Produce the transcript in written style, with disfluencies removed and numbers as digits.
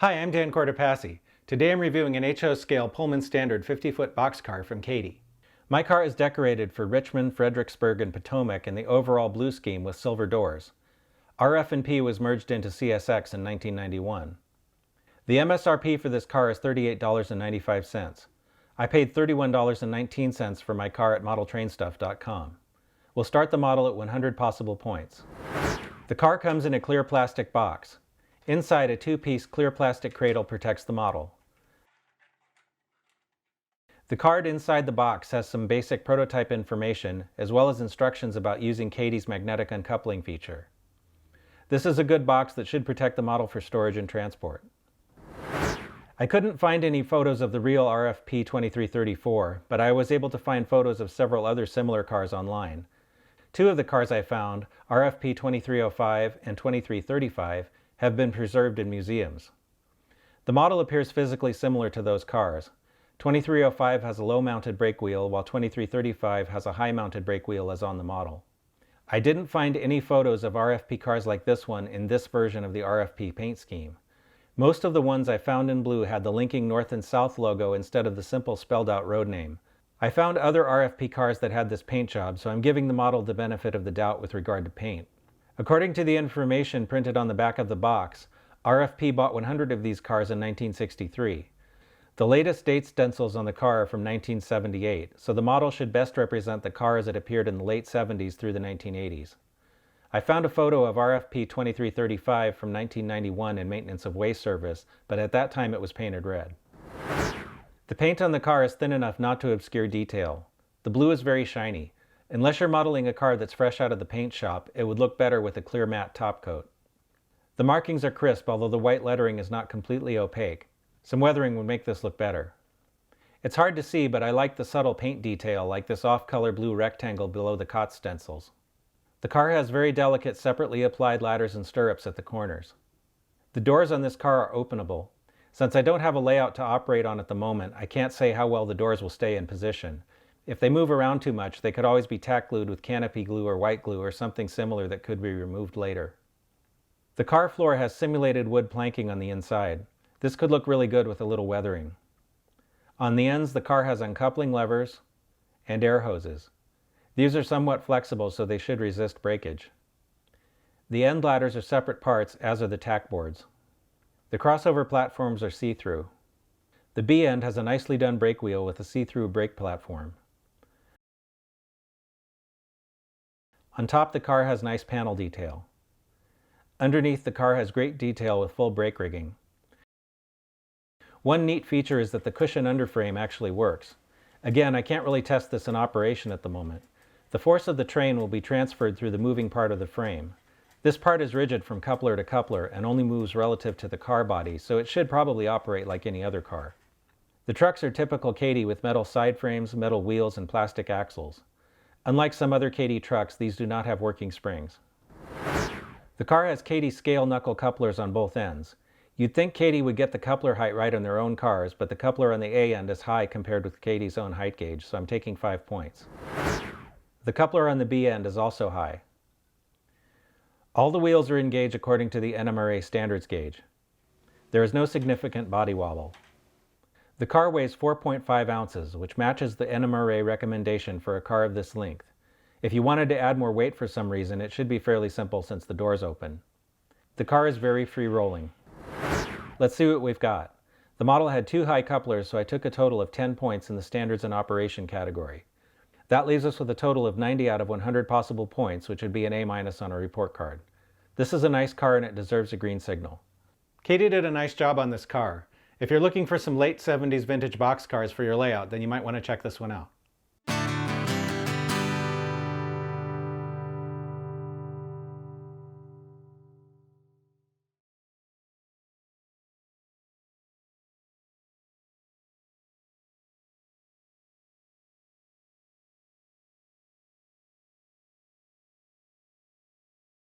Hi, I'm Dan Cortopassi. Today I'm reviewing an HO scale Pullman-Standard 50-foot boxcar from Kadee. My car is decorated for Richmond, Fredricksburg, and Potomac in the overall blue scheme with silver doors. RF&P was merged into CSX in 1991. The MSRP for this car is $38.95. I paid $31.19 for my car at modeltrainstuff.com. We'll start the model at 100 possible points. The car comes in a clear plastic box. Inside, a two-piece clear plastic cradle protects the model. The card inside the box has some basic prototype information, as well as instructions about using Kadee's magnetic uncoupling feature. This is a good box that should protect the model for storage and transport. I couldn't find any photos of the real RFP 2334, but I was able to find photos of several other similar cars online. Two of the cars I found, RFP 2305 and 2335, have been preserved in museums. The model appears physically similar to those cars. 2305 has a low-mounted brake wheel, while 2335 has a high-mounted brake wheel as on the model. I didn't find any photos of RFP cars like this one in this version of the RFP paint scheme. Most of the ones I found in blue had the linking north and south logo instead of the simple spelled-out road name. I found other RFP cars that had this paint job, so I'm giving the model the benefit of the doubt with regard to paint. According to the information printed on the back of the box, RFP bought 100 of these cars in 1963. The latest date stencils on the car are from 1978, so the model should best represent the car as it appeared in the late 70s through the 1980s. I found a photo of RFP 2335 from 1991 in maintenance of way service, but at that time it was painted red. The paint on the car is thin enough not to obscure detail. The blue is very shiny. Unless you're modeling a car that's fresh out of the paint shop, it would look better with a clear matte top coat. The markings are crisp, although the white lettering is not completely opaque. Some weathering would make this look better. It's hard to see, but I like the subtle paint detail, like this off-color blue rectangle below the cot stencils. The car has very delicate separately applied ladders and stirrups at the corners. The doors on this car are openable. Since I don't have a layout to operate on at the moment, I can't say how well the doors will stay in position. If they move around too much, they could always be tack glued with canopy glue or white glue or something similar that could be removed later. The car floor has simulated wood planking on the inside. This could look really good with a little weathering. On the ends, the car has uncoupling levers and air hoses. These are somewhat flexible, so they should resist breakage. The end ladders are separate parts, as are the tack boards. The crossover platforms are see-through. The B end has a nicely done brake wheel with a see-through brake platform. On top, the car has nice panel detail. Underneath, the car has great detail with full brake rigging. One neat feature is that the cushion underframe actually works. Again, I can't really test this in operation at the moment. The force of the train will be transferred through the moving part of the frame. This part is rigid from coupler to coupler and only moves relative to the car body, so it should probably operate like any other car. The trucks are typical Kadee with metal side frames, metal wheels, and plastic axles. Unlike some other Kadee trucks, these do not have working springs. The car has Kadee scale knuckle couplers on both ends. You'd think Kadee would get the coupler height right on their own cars, but the coupler on the A end is high compared with Kadee's own height gauge, so I'm taking 5 points. The coupler on the B end is also high. All the wheels are in gauge according to the NMRA standards gauge. There is no significant body wobble. The car weighs 4.5 ounces, which matches the NMRA recommendation for a car of this length. If you wanted to add more weight for some reason, it should be fairly simple since the door's open. The car is very free-rolling. Let's see what we've got. The model had 2 high couplers, so I took a total of 10 points in the standards and operation category. That leaves us with a total of 90 out of 100 possible points, which would be an A- on a report card. This is a nice car and it deserves a green signal. Kadee did a nice job on this car. If you're looking for some late 70s vintage box cars for your layout, then you might want to check this one out.